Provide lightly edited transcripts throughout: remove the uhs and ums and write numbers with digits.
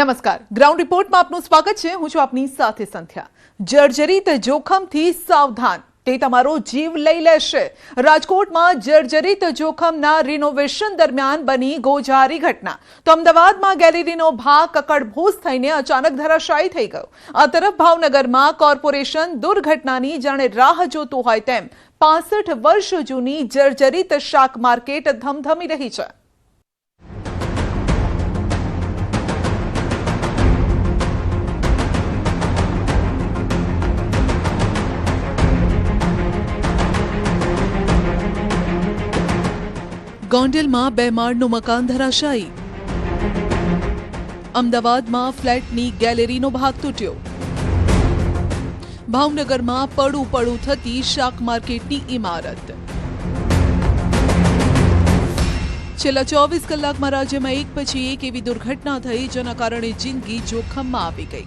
નમસ્કાર, ગ્રાઉન્ડ રિપોર્ટમાં આપનું સ્વાગત છે। હું છું આપની સાથે સંધ્યા। જર્જરિત જોખમથી સાવધાન, તે તમારો જીવ લઈ લેશે। રાજકોટમાં જર્જરિત જોખમના રિનોવેશન દરમિયાન બની ગોઝારી ઘટના। તો અમદાવાદમાં ગેલેરીનો ભાગ કકડભૂસ થઈને અચાનક ધરાશાયી થઈ ગયો। આ તરફ ભાવનગરમાં કોર્પોરેશન દુર્ઘટનાની જાણે રાહ જોતું હોય તેમ 65 વર્ષ જૂની જર્જરિત શાક માર્કેટ ધમધમી રહી છે। ગોંડલમાં 2 માળનું મકાન ધરાશાયી। અમદાવાદમાં ફ્લેટની ગેલેરીનો ભાગ તૂટ્યો। ભાવનગરમાં પડું થતી શાક માર્કેટની ઇમારત। છેલ્લા 24 કલાકમાં રાજ્યમાં એક પછી એક એવી દુર્ઘટના થઈ જેના કારણે જિંદગી જોખમમાં આવી ગઈ।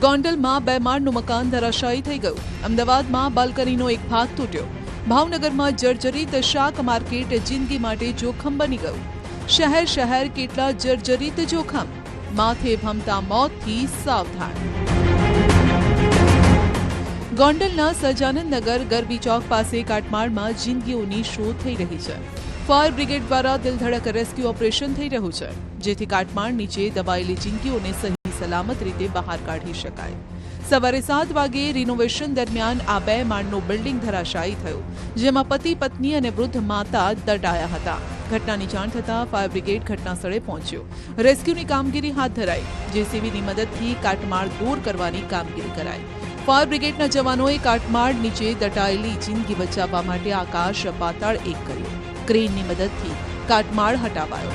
ગોંડલમાં 2 માળનું મકાન ધરાશાયી થઈ ગયું। અમદાવાદમાં બાલ્કનીનો એક ભાગ તૂટ્યો। ભાવનગરમાં જર્જરિત શાક માર્કેટ જિંદગી માટે જોખમ બની ગયું। શહેર કેટલા જર્જરિત જોખમ, માથે ભમતા મોતથી સાવધાન। ગોંડલના સજાનંદનગર ગરબી ચોક પાસે કાટમાળમાં જિંદગીઓની શોધ થઈ રહી છે। ફાયર બ્રિગેડ દ્વારા દિલધડક રેસ્ક્યુ ઓપરેશન થઈ રહ્યું છે, જેથી કાટમાળ નીચે દબાયેલી જિંદગીઓને સહી સલામત રીતે બહાર કાઢી શકાય। સવારે 7 વાગે રિનોવેશન દરમિયાન આ 2 માળનું બિલ્ડિંગ ધરાશાયી થયું, જેમાં પતિ પત્ની અને વૃદ્ધ માતા દટાયા હતા। ઘટનાની જાણ થતાં ફાયર બ્રિગેડ ઘટના સ્થળે પહોંચ્યો। રેસ્ક્યુની કામગીરી હાથ ધરાઈ। જેસીબીની મદદથી કાટમાળ દૂર કરવાની કામગીરી કરાઈ। ફાયર બ્રિગેડના જવાનોએ કાટમાળ નીચે દટાયેલી જિંદગી બચાવવા માટે આકાશ પાતાળ એક કર્યું। ક્રેનની મદદથી કાટમાળ હટાવાયો।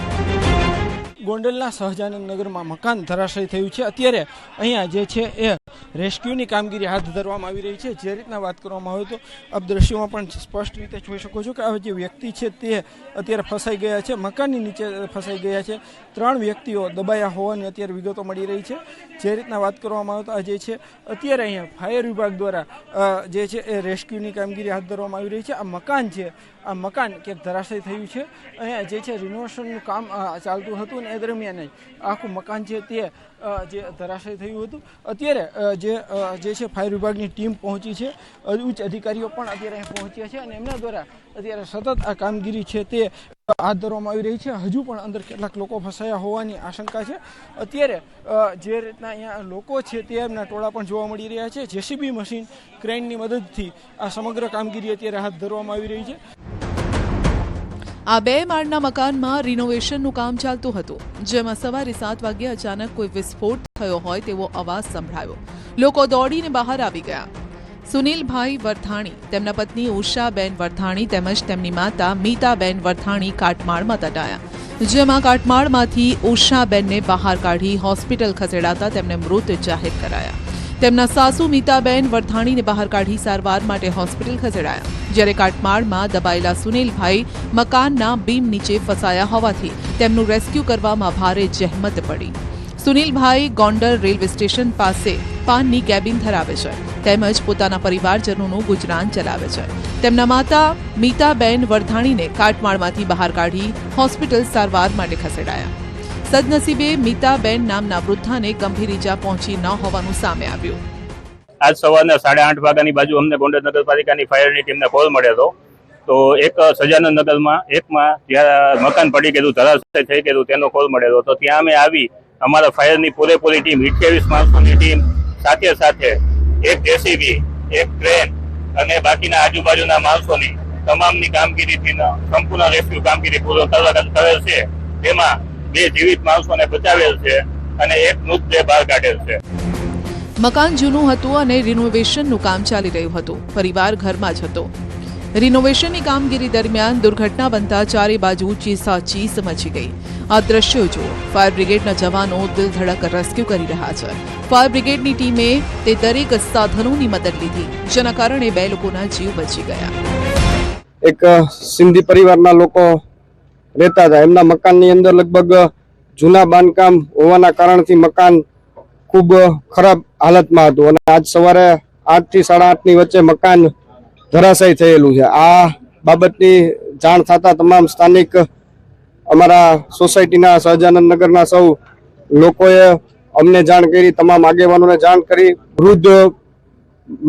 ગોંડલના સહજાનંદનગરમાં મકાન ધરાશાયી થયું છે। અત્યારે અહીંયા જે છે એ રેસ્ક્યુની કામગીરી હાથ ધરવામાં આવી રહી છે। જે રીતના વાત કરવામાં આવે તો આપ દ્રશ્યોમાં પણ સ્પષ્ટ રીતે જોઈ શકો છો કે આ જે વ્યક્તિ છે તે અત્યારે ફસાઈ ગયા છે, મકાનની નીચે ફસાઈ ગયા છે। 3 વ્યક્તિઓ દબાયા હોવાની અત્યારે વિગતો મળી રહી છે। જે રીતના વાત કરવામાં આવે તો આ જે છે અત્યારે અહીંયા ફાયર વિભાગ દ્વારા જે છે એ રેસ્ક્યુની કામગીરી હાથ ધરવામાં આવી રહી છે। આ મકાન છે, આ મકાન ક્યાંક ધરાશાયી થયું છે। અહીંયા જે છે રિનોવેશનનું કામ ચાલતું હતું અને એ દરમિયાન જ આખું મકાન છે તે જે ધરાશાયી થયું હતું। અત્યારે જે છે ફાયર વિભાગની ટીમ પહોંચી છે, ઉચ્ચ અધિકારીઓ પણ અત્યારે અહીં પહોંચ્યા છે અને એમના દ્વારા અત્યારે સતત આ કામગીરી છે તે હાથ ધરવામાં આવી રહી છે। હજુ પણ અંદર કેટલાક લોકો ફસાયા હોવાની આશંકા છે। અત્યારે જે રીતના અહીંયા લોકો છે તે એમના ટોળા પણ જોવા મળી રહ્યા છે। જેસીબી મશીન ક્રેનની મદદથી આ સમગ્ર કામગીરી અત્યારે હાથ ધરવામાં આવી રહી છે। આ 2 માળના મકાનમાં રિનોવેશનનું કામ ચાલતું હતું, જેમાં સવારે 7 વાગે અચાનક કોઈ વિસ્ફોટ થયો હોય તેવો અવાજ સંભળાયો। લોકો દોડીને બહાર આવી ગયા। સુનિલભાઈ વરથાણી, તેમના પત્ની ઉષાબેન વરથાણી તેમજ તેમની માતા મીતાબેન વરથાણી કાટમાળમાં દટાયા, જેમાં કાટમાળમાંથી ઉષાબેનને બહાર કાઢી હોસ્પિટલ ખસેડાતા તેમને મૃત જાહેર કરાયા। તેમના સાસુ મીતાબેન વરથાણીને બહાર કાઢી સારવાર માટે હોસ્પિટલ ખસેડાયા, જ્યારે કાટમાળમાં દબાયેલા સુનિલભાઈ મકાનના બીમ નીચે ફસાયા હોવાથી તેમનું રેસ્ક્યુ કરવામાં ભારે જહેમત પડી। સુનિલભાઈ ગોંડલ રેલવે સ્ટેશન પાસે પાનની કેબિન ધરાવે છે, તેમજ પોતાના પરિવારજનોનું ગુજરાન ચલાવે છે। તેમના માતા મીતાબેન વરથાણીને કાટમાળમાંથી બહાર કાઢી હોસ્પિટલ સારવાર માટે ખસેડાયા। સદનસીબે મીતાબેન નામના વૃદ્ધાને ગંભીર ઈજા પહોંચી ન હોવાનું સામે આવ્યું। આજ સવારના 8:30 વાગ્યાની બાજુ અમને ગોંડલ નગરપાલિકાની ફાયરની ટીમને કોલ મળ્યો હતો। તો એક સજાનંદનગરમાં એકમાં જ્યાં મકાન પડી ગયું, ધરાશાયી થઈ ગયું, તેનો કોલ મળેલો। તો ત્યાં અમે આવી, અમારા ફાયરની પૂરેપૂરી ટીમ 28 માણસોની ટીમ સાથે એક જેસીબી, એક ક્રેન અને બાકીના આજુબાજુના માણસોની તમામની કામગીરીથી સંપૂર્ણ રેસ્ક્યુ કામગીરી પૂર્ણ કરેલ છે। તેમાં 2 જીવિત માણસોને બચાવેલ છે અને એક મૃતદેહ બહાર કાઢેલ છે। મકાન જૂનું હતું અને રિનોવેશનનું કામ ચાલી રહ્યું હતું। પરિવાર ઘરમાં જ હતો। રિનોવેશનની કામગીરી દરમિયાન દુર્ઘટના બનતા ચારે બાજુ ચીસાચીસ મચી ગઈ। આ દ્રશ્યો જુઓ। ફાયર બ્રિગેડના જવાનો દિલધડક રેસ્ક્યુ કરી રહ્યા છે। ફાયર બ્રિગેડની ટીમે તે દરેક સાધનોની મદદ લીધી, જેના કારણે 2 લોકોના જીવ બચી ગયા। એક સિંધી પરિવારના લોકો રહેતા હતા। એમના મકાનની અંદર લગભગ જૂના બાંધકામ હોવાના કારણથી મકાન ખૂબ ખરાબ હાલતમાં હતું અને આજ સવારે 8 થી 8:30 ની વચ્ચે મકાન ધરાશાયી થયેલું છે। આ બાબતની જાણ થતા તમામ સ્થાનિક અમારા સોસાયટીના સહજાનંદનગરના સૌ લોકોએ અમને જાણ કરી, તમામ આગેવાનોને જાણ કરી. વૃદ્ધ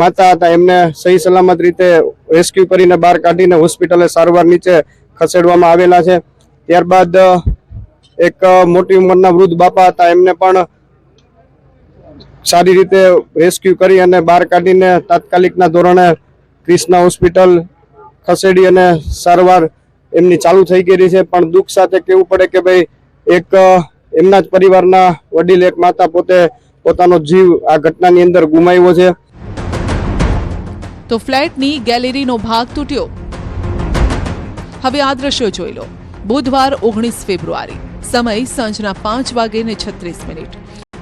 માતા હતા એમને સહી સલામત રીતે રેસ્ક્યુ કરીને બહાર કાઢીને હોસ્પિટલે સારવાર નીચે ખસેડવામાં આવેલા છે. ત્યારબાદ એક મોટી ઉંમરના વૃદ્ધ બાપા હતા, એમને પણ સારી રીતે રેસ્ક્યુ કરી અને બહાર કાઢીને તાત્કાલિકના ધોરણે ક્રિષ્ના હોસ્પિટલ ખસેડી અને સારવાર એમની ચાલુ થઈ ગયેલી છે. પણ દુઃખ સાથે કહેવું પડે કે ભાઈ એક એમના જ પરિવારના વડીલ એક માતા પોતે પોતાનો જીવ આ ઘટનાની અંદર ગુમાવ્યો છે. તો ફ્લેટની ગેલેરીનો ભાગ તૂટ્યો. હવે આ દ્રશ્યો જોઈ લો. બુધવાર 19 ફેબ્રુઆરી, સમય સાંજના 5:36.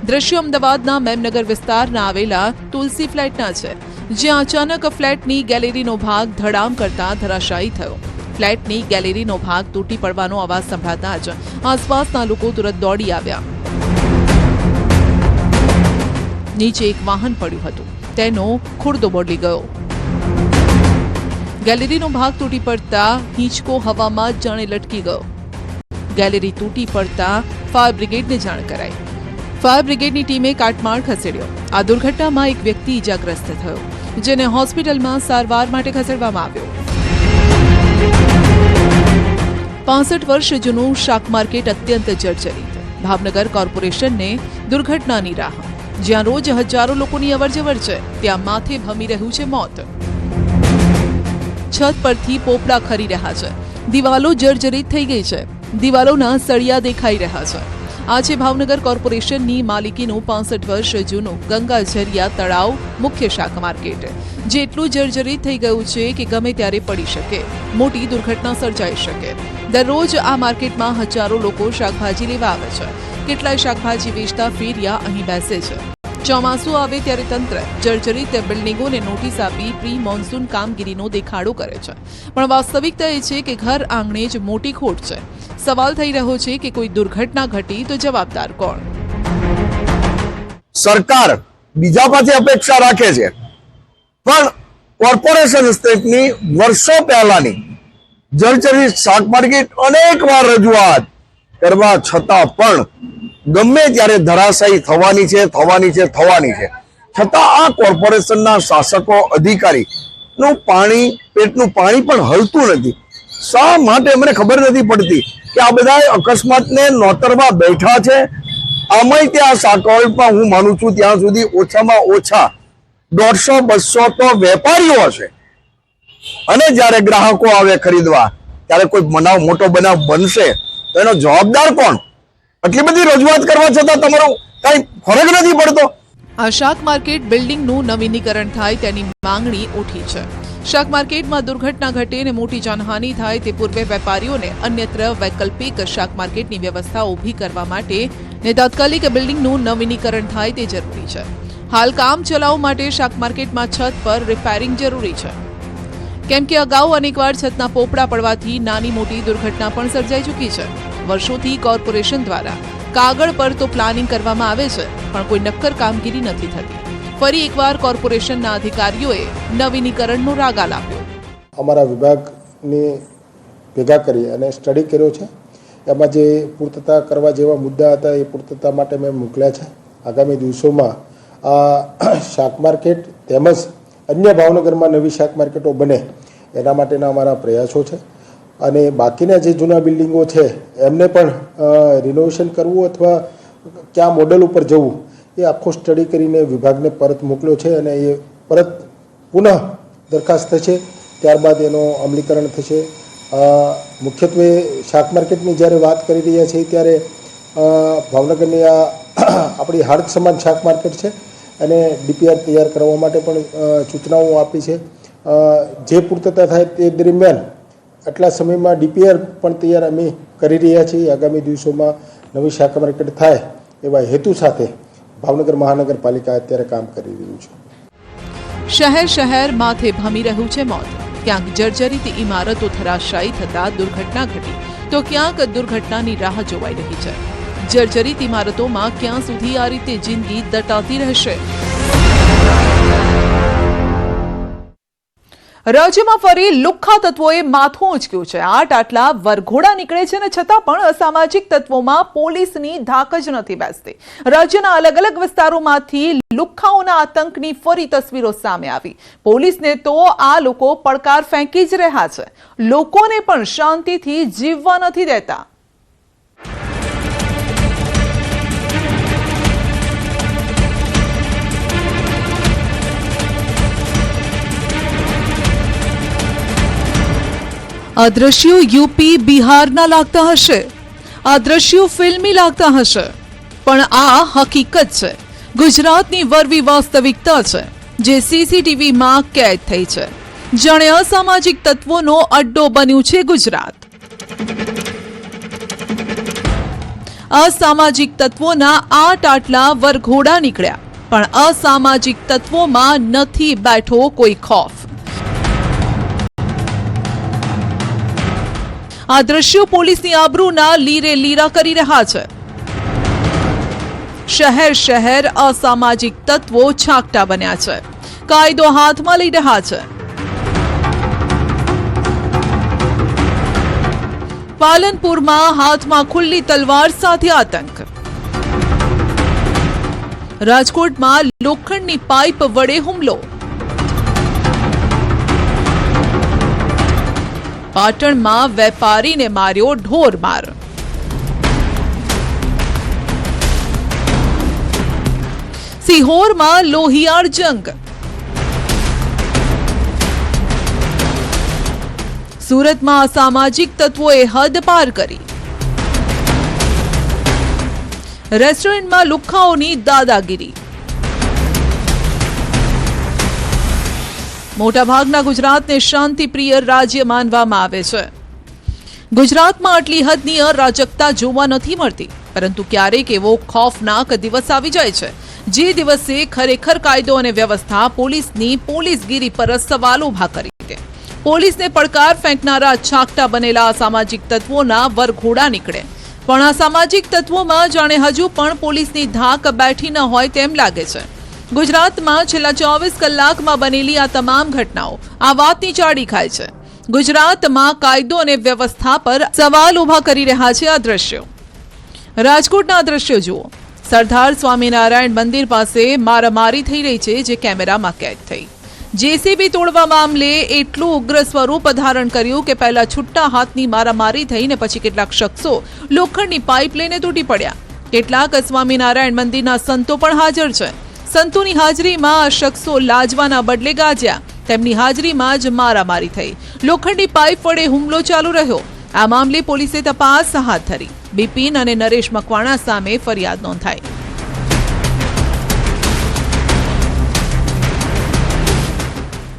દ્રશ્યો અમદાવાદના મેમનગર વિસ્તારના આવેલા તુલસી ફ્લેટના છે, જ્યાં અચાનક ફ્લેટની ગેલેરીનો ભાગ ધડામ કરતા ધરાશાયી થયો. ફ્લેટની ગેલેરીનો ભાગ તૂટી પડવાનો અવાજ સંભળાતા જ આસપાસના લોકો તુરંત દોડી આવ્યા. નીચે એક વાહન પડ્યું હતું, તેનો ખુરદો બોલી ગયો. ગેલેરીનો ભાગ તૂટી પડતા હિંચકો હવામાં જ જાણે લટકી ગયો. ગેલેરી તૂટી પડતા ફાયર બ્રિગેડને જાણ કરાઈ. ફાયર બ્રિગેડની ટીમે કાટમાળ ખસેડ્યો. આ દુર્ઘટનામાં એક વ્યક્તિ ઇજાગ્રસ્ત થયો, જેને હોસ્પિટલમાં સારવાર માટે ખસેડવામાં આવ્યો. 65 વર્ષ જૂનું શાક માર્કેટ અત્યંત જર્જરિત. ભાવનગર કોર્પોરેશનને દુર્ઘટનાની રાહ. જ્યાં રોજ હજારો લોકોની અવરજવર છે, ત્યાં માથે ભમી રહ્યું છે મોત. છત પરથી પોપડા ખરી રહ્યા છે. દિવાલો જર્જરિત થઈ ગઈ છે. દિવાલોના સળિયા દેખાઈ રહ્યા છે. આ છે ભાવનગર કોર્પોરેશનની માલિકીનું 65 વર્ષ જૂનું ગંગાઝરિયા તળાવ મુખ્ય શાક માર્કેટ, જે એટલું જર્જરિત થઈ ગયું છે કે ગમે ત્યારે પડી શકે, મોટી દુર્ઘટના સર્જાઈ શકે. દરરોજ આ માર્કેટમાં હજારો લોકો શાકભાજી લેવા આવે છે. કેટલાય શાકભાજી વેચતા ફેરિયા અહીં બેસે છે. ચોમાસું આવે ત્યારે તંત્ર જર્જરિત બિલ્ડિંગોને નોટિસ આપી પ્રી મોન્સૂન કામગીરીનો દેખાડો કરે છે, પણ વાસ્તવિકતા એ છે કે ઘર આંગણે જ મોટી ખોટ છે. સવાલ થઈ રહ્યો છે કે કોઈ દુર્ઘટના ઘટી તો જવાબદાર કોણ? સરકાર બીજા પાસે અપેક્ષા રાખે છે, પણ કોર્પોરેશન સ્ટેટની વર્ષો પહેલાની જર્જરિત શાક માર્કેટ અનેક વાર રજૂઆત કરવા છતાં પણ ગમે ત્યારે ધરાશાયી થવાની છે છતાં આ કોર્પોરેશનના શાસકો અધિકારી નું પેટનું પાણી પણ હલતું નથી. શા માટે મને ખબર નથી પડતી કે આ બધા અકસ્માતને નોતરવા બેઠા છે. આમાંય ત્યાં શાકવાળીમાં હું માનું છું ત્યાં સુધી ઓછામાં ઓછા 150-200 તો વેપારીઓ છે, અને જ્યારે ગ્રાહકો આવે ખરીદવા ત્યારે કોઈ મોટો બનાવ બનશે તો એનો જવાબદાર કોણ? આટલી બધી રજૂઆત કરવા છતાં તમારો કઈ ફરક નથી પડતો. આ શાક માર્કેટ બિલ્ડિંગનું નવીનીકરણ થાય તેની માંગણી ઉઠી છે. શાક માર્કેટમાં દુર્ઘટના ઘટે અને મોટી જાનહાનિ થાય તે પૂર્વે વેપારીઓને અન્યત્ર વૈકલ્પિક શાક માર્કેટની વ્યવસ્થા ઊભી કરવા માટે ને તાત્કાલિક બિલ્ડિંગનું નવીનીકરણ થાય તે જરૂરી છે. હાલ કામ ચલાવ માટે શાક માર્કેટમાં છત પર રિપેરિંગ જરૂરી છે, કેમ કે અગાઉ અનેકવાર છતના પોપડા પડવાથી નાની મોટી દુર્ઘટના પણ સર્જાઈ ચૂકી છે. વર્ષોથી કોર્પોરેશન દ્વારા કાગળ પર તો પ્લાનિંગ કરવામાં આવે છે, પણ કોઈ નક્કર કામગીરી નથી થતી. ફરી એકવાર કોર્પોરેશનના અધિકારીઓએ નવીનીકરણનો રાગ આલાપ્યો. અમારા વિભાગને ભેગા કરી અને સ્ટડી કર્યો છે. એમાં જે પૂર્તતા કરવા જેવા મુદ્દા હતા એ પૂર્તતા માટે મેં મોકલ્યા છે. આગામી દિવસોમાં આ શાક માર્કેટ તેમજ અન્ય ભાવનગરમાં નવી શાક માર્કેટો બને એના માટેના અમારા પ્રયાસો છે. અને બાકીના જે જૂના બિલ્ડિંગો છે એમને પણ રિનોવેશન કરવું અથવા કયા મોડલ ઉપર જવું એ આખો સ્ટડી કરીને વિભાગને પરત મોકલ્યો છે, અને એ પરત પુનઃ દરખાસ્ત થશે. ત્યારબાદ એનો અમલીકરણ થશે. મુખ્યત્વે શાક માર્કેટની જ્યારે વાત કરી રહ્યા છીએ ત્યારે ભાવનગરની આ આપણી હાર્દ સમાન શાક માર્કેટ છે, અને ડીપીઆર તૈયાર કરવા માટે પણ સૂચનાઓ આપી છે. જે પૂર્તતા થાય તે દરમિયાન આટલા સમયમાં ડીપીઆર પણ તૈયાર અમે કરી રહ્યા છીએ. આગામી દિવસોમાં નવી શાક માર્કેટ થાય એવા હેતુ સાથે ભાવનગર મહાનગરપાલિકા અત્યારે કામ કરી રહ્યું છે. શહેર માથે ભમી રહ્યું છે મોત. ક્યાંક જર્જરિત ઇમારતો ધરાશાયી થતા દુર્ઘટના ઘટી તો ક્યાંક દુર્ઘટનાની રાહ જોવાઈ રહી છે. જર્જરિત ઇમારતોમાં ક્યાં સુધી આ રીતે જિંદગી દટાતી રહેશે? રાજ્યમાં ફરી લુખ્ખા તત્વોએ માથું ઉંચક્યું છે. આટલા વરઘોડા નીકળે છે ને છતાં પણ અસામાજિક તત્વોમાં પોલીસની ધાક જ નથી બેસતી. રાજ્યના અલગ અલગ વિસ્તારોમાંથી લુખ્ખાઓના આતંકની ફરી તસવીરો સામે આવી. પોલીસને તો આ લોકો પડકાર ફેંકી જ રહ્યા છે. લોકોને પણ શાંતિથી જીવવા નથી દેતા. આ દ્રશ્યો યુપી બિહારના લાગતા હશે, આ દ્રશ્યો ફિલ્મી લાગતા હશે, પણ આ હકીકત છે. ગુજરાતની વરવી વાસ્તવિકતા છે જે સીસીટીવીમાં કેદ થઈ છે. જાણે અસામાજિક તત્વોનો અડ્ડો બન્યું છે ગુજરાત. અસામાજિક તત્વોના આટલા વરઘોડા નીકળ્યા, પણ અસામાજિક તત્વોમાં નથી બેઠો કોઈ ખૌફ. આ દ્રશ્યો પોલીસની આબરૂના લીરે લીરા કરી રહ્યા છે. શહેર શહેર અસામાજિક તત્વો છાંકટા બન્યા છે, કાયદો હાથમાં લઈ રહ્યા છે. પાલનપુરમાં હાથમાં ખુલ્લી તલવાર સાથે આતંક. રાજકોટમાં લોખંડની પાઇપ વડે હુમલો. પાટણમાં વેપારીને માર્યો ઢોર માર. સિહોરમાં લોહિયાળ જંગ. સુરતમાં અસામાજિક તત્વોએ હદ પાર કરી. રેસ્ટોરન્ટમાં લુખ્ખાઓની દાદાગીરી. મોટાભાગના ગુજરાતને શાંતિપ્રિય રાજ્ય માનવામાં આવે છે. ગુજરાતમાં આટલી હદની અરાજકતા જોવા નથી મળતી, પરંતુ ક્યારેક એવો ખૌફનાક દિવસ આવી જાય છે જે દિવસે ખરેખર કાયદો અને વ્યવસ્થા પોલીસની પોલીસગીરી પર સવાલ ઉભા કરી દે. પોલીસને પડકાર ફેંકનારા છાકટા બનેલા અસામાજિક તત્વોના વરઘોડા નીકળે, પણ અસામાજિક તત્વોમાં જાણે હજુ પણ પોલીસની ધાક બેઠી ન હોય તેમ લાગે છે. ગુજરાતમાં છેલ્લા 24 કલાકમાં બનેલી આ તમામ ઘટનાઓ આ વાતની ચાડી ખાય છે. ગુજરાતમાં કાયદો અને વ્યવસ્થા પર સવાલ ઉભા કરી રહ્યા છે આ દ્રશ્યો. રાજકોટના આ દ્રશ્યો જુઓ. સરદાર સ્વામિનારાયણ મંદિર પાસે મારામારી થઈ રહી છે જે કેમેરામાં કેદ થઈ. જેસીબી તોડવા મામલે એટલું ઉગ્ર સ્વરૂપ ધારણ કર્યું કે પહેલા છુટ્ટા હાથની મારામારી થઈને પછી કેટલાક શખ્સો લોખંડની પાઇપ લઈને તૂટી પડ્યા. કેટલાક સ્વામિનારાયણ મંદિરના સંતો પણ હાજર છે. સંતોની હાજરીમાં આ શખ્સો લાજવાના બદલે ગાજ્યા. તેમની હાજરીમાં જ મારામારી થઈ. લોખંડની પાઇપ વડે હુમલો ચાલુ રહ્યો. આ મામલે પોલીસે તપાસ હાથ ધરી. બિપિન અને નરેશ મકવાણા સામે ફરિયાદ નોંધાઈ.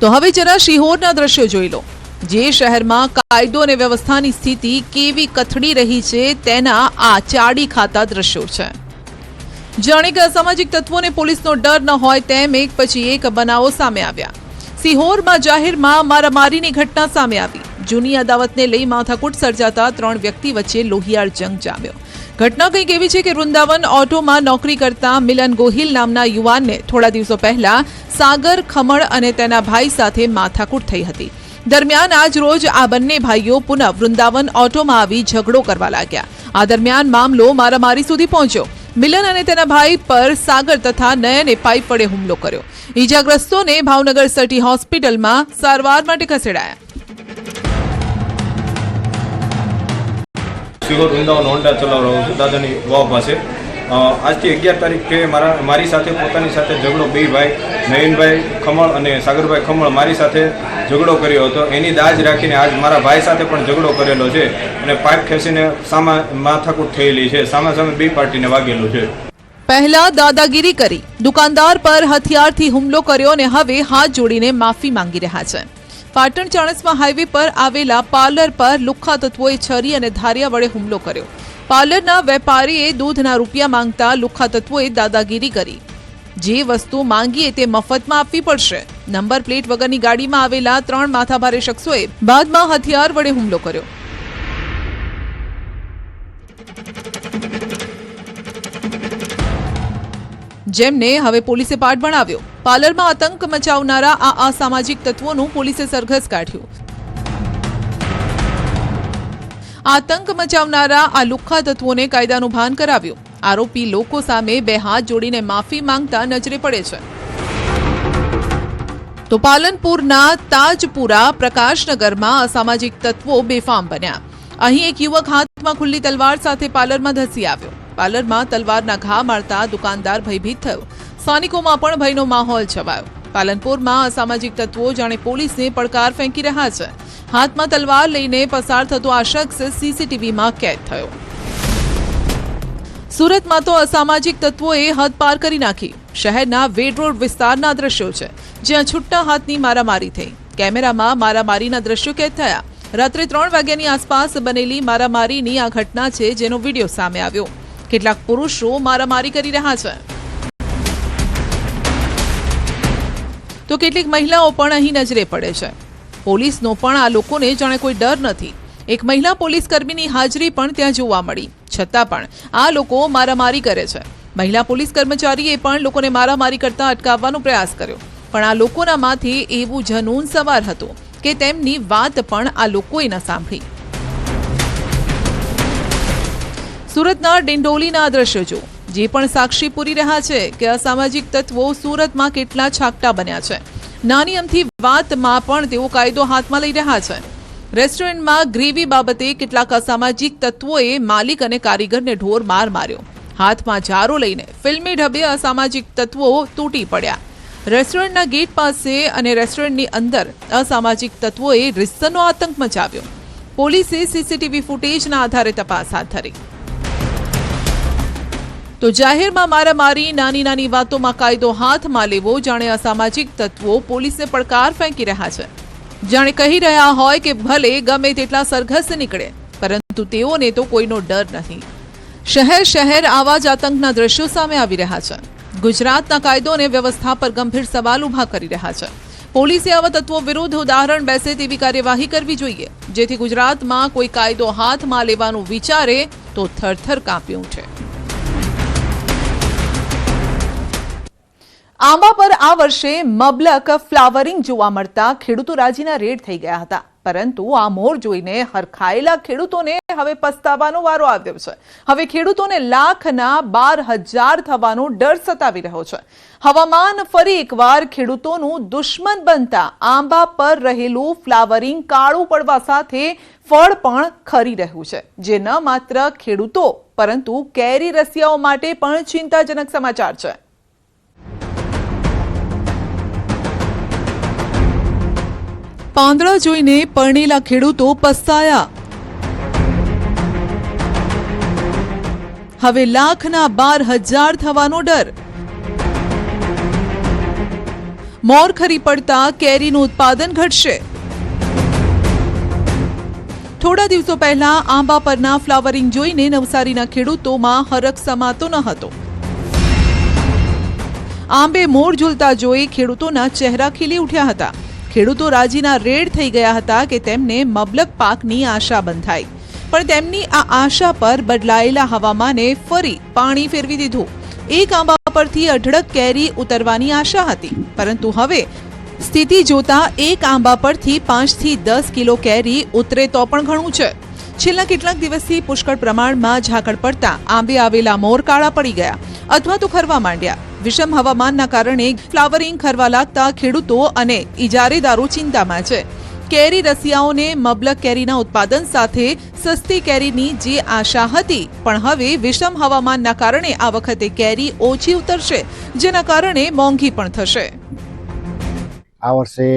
તો હવે જરા શિહોરના દ્રશ્યો જોઈ લો. જે શહેરમાં કાયદો અને વ્યવસ્થાની સ્થિતિ કેવી કથળી રહી છે તેના આ ચાડી ખાતા દ્રશ્યો છે. જાણે કે અસામાજિક તત્વોને પોલીસનો ડર ન હોય તેમ એક પછી એક બનાવો સામે આવ્યા. સિહોરમાં જાહેરમાં મારામારીની ઘટના સામે આવી. જૂની અદાવતને લઈ માથાકૂટ સર્જાતા 3 વ્યક્તિ વચ્ચે લોહિયાળ જંગ જામ્યો. ઘટના કંઈક એવી છે કે વૃંદાવન ઓટોમાં નોકરી કરતા મિલન ગોહિલ નામના યુવાનને થોડા દિવસો પહેલા સાગર ખમણ અને તેના ભાઈ સાથે માથાકૂટ થઈ હતી. દરમિયાન આજ રોજ આ બંને ભાઈઓ પુનઃ વૃંદાવન ઓટોમાં આવી ઝઘડો કરવા લાગ્યા. આ દરમિયાન મામલો મારામારી સુધી પહોંચ્યો. મિલન અને તેના ભાઈ પર સાગર તથા નયને પાઇપ વડે હુમલો કર્યો. ઈજાગ્રસ્તોને ભાવનગર સિટી હોસ્પિટલમાં સારવાર માટે ખસેડાયા. સિહોર વૃંદાવન હોન્ડા ચલાવી રહ્યો છું દાદાની વાવ પાસે. આજથી 11 તારીખે મારી સાથે પોતાની સાથે ઝઘડો બે ભાઈ નયનભાઈ ખમણ અને સાગરભાઈ ખમણ મારી સાથે ઝઘડો કર્યો હતો. એની દાજ રાખીને આજ મારા ભાઈ સાથે પણ ઝઘડો કરેલો છે અને પાઇપ ખેંચીને માથાકૂટ થયેલી છે. સામે બે પાર્ટીને વાગેલું છે. પહેલા દાદાગીરી કરી, દુકાનદાર પર હથિયારથી હુમલો કર્યો અને હવે હાથ જોડીને માફી માંગી રહ્યા છે. પાટણ ચાણસ્મા હાઈવે પર આવેલા પાર્લર પર લુખ્ખા તત્વોએ છરી અને ધારિયા વડે હુમલો કર્યો. પાર્લરના વેપારીએ દૂધના રૂપિયા માંગતા લુખ્ખા તત્વોએ દાદાગીરી કરી. જે વસ્તુ માંગીએ તે મફતમાં આપવી પડશે. નંબર પ્લેટ વગરની ગાડીમાં આવેલા 3 માથાભારે શખ્સોએ બાદમાં હથિયાર વડે હુમલો કર્યો. જેમને હવે પોલીસે પાઠ ભણાવ્યો. પાર્લરમાં આતંક મચાવનારા આ અસામાજિક તત્વોનું પોલીસે સરઘસ કાઢ્યું. આતંક મચાવનારા આ લુખ્ખા તત્વોને કાયદાનું ભાન કરાવ્યું. આરોપી લોકો સામે બે હાથ જોડીને માફી માંગતા નજરે પડે છે. તો પાલનપુરના તાજપુરા પ્રકાશનગરમાં અસામાજિક તત્વો બેફામ બન્યા. અહીં એક યુવક હાથમાં ખુલ્લી તલવાર સાથે પાર્લરમાં ધસી આવ્યો. પાર્લરમાં તલવારના ઘા મારતા દુકાનદાર ભયભીત થયો. સ્થાનિકોમાં પણ ભયનો માહોલ છવાયો. પાલનપુરમાં અસામાજિક તત્વો જાણે પોલીસને પડકાર ફેંકી રહ્યા છે. હાથમાં તલવાર લઈને પસાર થતો આ શખ્સ સીસીટીવીમાં કેદ થયો. સુરતમાં તો અસામાજિક તત્વોએ હદ પાર કરી નાખી. શહેરના વેડ રોડ વિસ્તારના દ્રશ્યો છે, જ્યાં છૂટા હાથની મારામારી થઈ. કેમેરામાં મારામારીના દ્રશ્યો કેદ થયા. રાત્રે 3 વાગ્યાની આસપાસ બનેલી મારામારીની આ ઘટના છે, જેનો વિડીયો સામે આવ્યો. કેટલાક પુરુષો મારામારી કરી રહ્યા છે, તો કેટલીક મહિલાઓ પણ અહીં નજરે પડે છે. પોલીસનો પણ આ લોકોને જાણે કોઈ ડર નથી. એક મહિલા પોલીસ કર્મીની હાજરી પણ ત્યાં જોવા મળી. છતાં પણ આ લોકો મારામારી કરે છે. મહિલા પોલીસ કર્મચારીએ પણ લોકોને મારામારી કરતા અટકાવવાનો પ્રયાસ કર્યો, પણ આ લોકોના માથે એવું જનૂન સવાર હતું કે તેમની વાત પણ આ લોકોએ ન સાંભળી. સુરતના ડિંડોલીના દ્રશ્યો જો, જે પણ સાક્ષી પૂરી રહ્યા છે કે અસામાજિક તત્વો સુરતમાં કેટલા છાકટા બન્યા છે. નાની અમથી વાતમાં પણ તેઓ કાયદો હાથમાં લઈ રહ્યા છે. રેસ્ટોરન્ટમાં ગ્રેવી બાબતે કેટલાક અસામાજિક તત્વોએ માલિક અને કારીગરને ઢોર માર માર્યો. હાથમાં જારો લઈને ફિલ્મી ઢબે અસામાજિક તત્વો તૂટી પડ્યા. રેસ્ટોરન્ટના ગેટ પાસે અને રેસ્ટોરન્ટની અંદર અસામાજિક તત્વોએ રિસ્સનો આતંક મચાવ્યો. પોલીસે સીસીટીવી ફૂટેજના આધારે તપાસ હાથ ધરી. તો જાહેરમાં મારામારી, નાની નાની વાતોમાં કાયદો હાથમાં લેવો, જાણે અસામાજિક તત્વો પોલીસને પડકાર ફેંકી રહ્યા છે. જાણે કહી રહ્યા હોય કે ભલે ગમે તેટલા સરઘસ નીકળે, પરંતુ તેઓને તો કોઈનો ડર નથી. શહેર શહેર આવા જ આતંકના દ્રશ્યો સામે આવી રહ્યા છે. ગુજરાતના કાયદો અને વ્યવસ્થા પર ગંભીર સવાલ ઉભા કરી રહ્યા છે. પોલીસે આવા તત્વો વિરુદ્ધ ઉદાહરણ બેસે તેવી કાર્યવાહી કરવી જોઈએ, જેથી ગુજરાતમાં કોઈ કાયદો હાથમાં લેવાનું વિચારે તો થરથર કાંપી ઉઠે. આંબા પર આ વર્ષે મબલક ફ્લાવરિંગ જોવા મળતા ખેડૂતો રાજીના રેડ થઈ ગયા હતા. પરંતુ આ મોર જોઈને હરખાયેલા ખેડૂતોને હવે પસ્તાવાનો વારો આવ્યો છે. હવે ખેડૂતોને લાખના 12,000 થવાનો ડર સતાવી રહ્યો છે. હવામાન ફરી એકવાર ખેડૂતોનું દુશ્મન બનતા આંબા પર રહેલું ફ્લાવરિંગ કાળું પડવા સાથે ફળ પણ ખરી રહ્યું છે, જે ન માત્ર ખેડૂતો પરંતુ કેરી રસિયાઓ માટે પણ ચિંતાજનક સમાચાર છે. પાંદડા જોઈને પરણેલા ખેડૂતો પસ્તાયા. હવે લાખના 12,000 થવાનો ડર. મોર ખરી પડતા કેરીનું ઉત્પાદન ઘટશે. થોડા દિવસો પહેલા આંબા પરના ફ્લાવરિંગ જોઈને નવસારીના ખેડૂતોમાં હરખ સમાતો ન હતો. આંબે મોર ઝૂલતા જોઈ ખેડૂતોના ચહેરા ખીલી ઉઠ્યા હતા. ખેડૂતો રાજીના રેડ થઈ ગયા હતા કે તેમને મબલક પાકની આશા બંધાઈ. પણ તેમની આ આશા પર બદલાયેલા હવામાને ફરી પાણી ફેરવી દીધું. એક આંબા પરથી અઢળક કેરી ઉતરવાની આશા હતી, પરંતુ હવે સ્થિતિ જોતા એક આંબા પરથી 5 થી 10 કિલો કેરી ઉતરે તો પણ ઘણું છે. છેલ્લા કેટલાક દિવસથી પુષ્કળ પ્રમાણમાં ઝાકળ પડતા આંબે આવેલા મોર કાળા પડી ગયા અથવા તો ખરવા માંડ્યા. વિષમ હવામાનના કારણે ફ્લાવરિંગ ખરવા લાગતા ખેડૂતો અને ઇજારેદારો ચિંતામાં છે. કેરી રસિયાઓને મબલક કેરીના ઉત્પાદન સાથે સસ્તી કેરીની જે આશા હતી, પણ હવે વિષમ હવામાનના કારણે આ વખતે કેરી ઓછી ઉતરશે, જેના કારણે મોંઘી પણ થશે. આ વર્ષે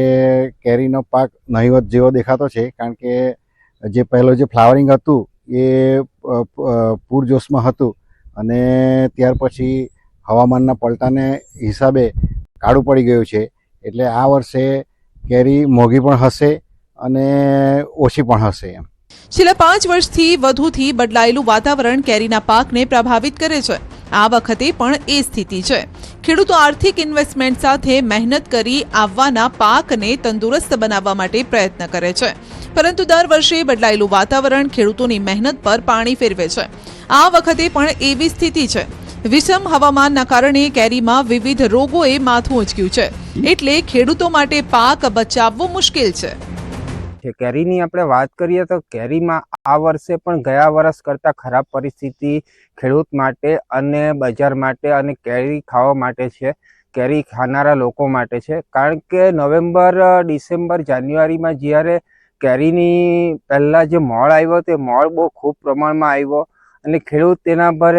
કેરીનો પાક નહીવત જેવો દેખાતો છે, કારણ કે જે પહેલો જે ફ્લાવરિંગ હતું એ પૂરજોશમાં હતું અને ત્યાર પછી હવામાનના પલટાને હિસાબે કાળું પડી ગયું છે. એટલે આ વર્ષે કેરી મોંઘી પણ હશે અને ઓછી પણ હશે. છેલ્લા 5 વર્ષથી વધુથી બદલાયેલું વાતાવરણ કેરીના પાકને પ્રભાવિત કરે છે. આ વખતે પણ એ સ્થિતિ છે. ખેડૂતો આર્થિક ઇન્વેસ્ટમેન્ટ સાથે મહેનત કરી આવવાના પાકને તંદુરસ્ત બનાવવા માટે પ્રયત્ન કરે છે, પરંતુ દર વર્ષે બદલાયેલું વાતાવરણ ખેડૂતોની મહેનત પર પાણી ફેરવે છે. આ વખતે પણ એવી સ્થિતિ છે. વિષમ હવામાનના કારણે કેરીમાં વિવિધ રોગોએ માથું ઉંચક્યું છે, એટલે ખેડૂતો માટે પાક બચાવવો મુશ્કેલ છે. કેરીની આપણે વાત કરીએ તો કેરીમાં આ વર્ષે પણ ગયા વર્ષ કરતાં ખરાબ પરિસ્થિતિ ખેડૂત માટે અને બજાર માટે અને કેરી ખાવા માટે છે, કેરી ખાનારા લોકો માટે છે. કારણ કે નવેમ્બર, ડિસેમ્બર, જાન્યુઆરીમાં જ્યારે કેરીની પહેલાં જે મોળ આવ્યો તે મોળ બહુ ખૂબ પ્રમાણમાં આવ્યો અને ખેડૂત તેના પર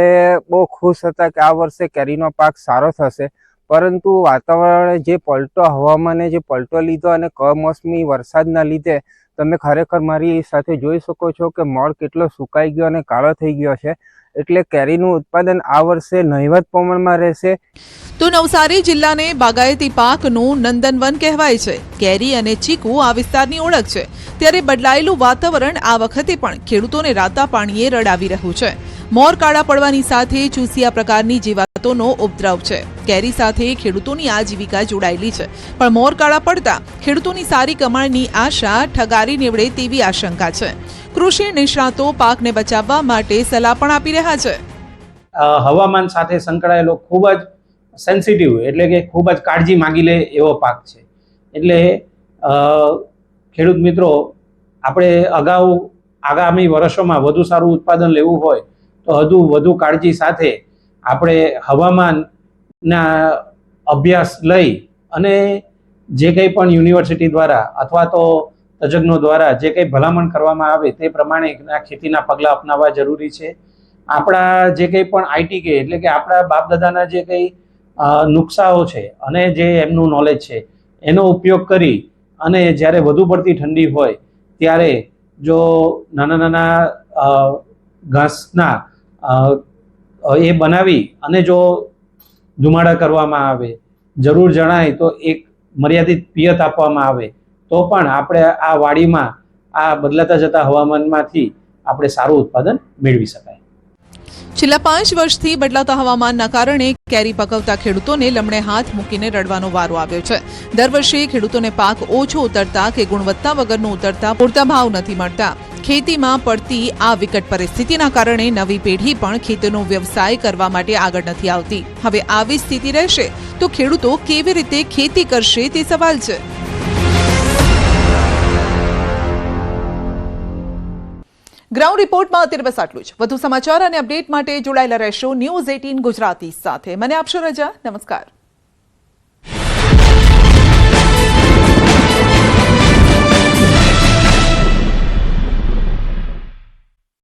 બહુ ખુશ હતા કે આ વર્ષે કેરીનો પાક સારો થશે. પરંતુ વાતાવરણે જે હવામાને જે પલટો લીધો અને કમોસમી વરસાદના લીધે તમે ખરેખર મારી સાથે જોઈ શકો છો કે મોળ કેટલો સુકાઈ ગયો અને કાળો થઈ ગયો છે. એટલે કેરીનું ઉત્પાદન આ વર્ષે નહિવત પ્રમાણમાં રહેશે. તો નવસારી જિલ્લાને બાગાયતી પાકનું નંદનવન કહેવાય છે. કેરી અને ચીકુ આ વિસ્તારની ઓળખ છે, ત્યારે બદલાયેલું વાતાવરણ આ વખતે પણ ખેડૂતોને રાતા પાણીએ રડાવી રહ્યું છે. મોર કાળા પડવાની સાથે ચૂસિયા પ્રકારની જીવાતોનો ઉપદ્રવ છે. કેરી સાથે ખેડૂતોની આજીવિકા જોડાયેલી છે, પણ મોર કાળા પડતા ખેડૂતોની સારી કમાણીની આશા ઠગારી નીવડે તેવી આશંકા છે. કૃષિ નિષ્ણાતો પાકને બચાવવા માટે સલાહ પણ આપી રહ્યા છે. હવામાન સાથે સંકળાયેલો ખૂબ જ સેન્સિટિવ એટલે કે ખૂબ જ કાળજી માંગી લે એવો પાક છે. એટલે ખેડૂત મિત્રો, આપણે આગામી વર્ષોમાં વધુ સારું ઉત્પાદન લેવું હોય તો વધુ કાળજી સાથે આપણે હવામાનના અભ્યાસ લઈ અને જે કંઈ પણ યુનિવર્સિટી દ્વારા અથવા તો તજજ્ઞો દ્વારા જે કંઈ ભલામણ કરવામાં આવે તે પ્રમાણે ખેતીના પગલાં અપનાવવા જરૂરી છે. આપણા જે કંઈ પણ આઈટીકે એટલે કે આપણા બાપ દાદાના જે કંઈ નુકસાઓ છે અને જે એમનું નોલેજ છે એનો ઉપયોગ કરી અને જ્યારે વધુ પડતી ઠંડી હોય ત્યારે જો નાના ઘાસના એ બનાવી અને જો ધુમાડા કરવામાં આવે, જરૂર જણાય તો એક મર્યાદિત પિયત આપવામાં આવે તો પણ આપણે આ વાડીમાં આ બદલાતા જતા હવામાનમાંથી આપણે સારું ઉત્પાદન મેળવી શકાય. છેલ્લા 5 વર્ષથી બદલાતા હવામાનના કારણે કેરી પકવતા ખેડૂતોને લમણે હાથ મૂકીને રડવાનો વારો આવ્યો છે. દર વર્ષે ખેડૂતોને પાક ઓછો ઉતરતા કે ગુણવત્તા વગરનો ઉતરતા પૂરતા ભાવ નથી મળતા. ખેતીમાં પડતી આ વિકટ પરિસ્થિતિના કારણે નવી પેઢી પણ ખેતીનો વ્યવસાય કરવા માટે આગળ નથી આવતી. હવે આવી સ્થિતિ રહેશે તો ખેડૂતો કેવી રીતે ખેતી કરશે તે સવાલ છે. ગ્રાઉન્ડ રિપોર્ટમાં અત્યારે બસ આટલું જ. વધુ સમાચાર અને અપડેટ માટે જોડાયેલા રહેશો ન્યૂઝ 18 ગુજરાતી સાથે. મને આપશો રજા. નમસ્કાર.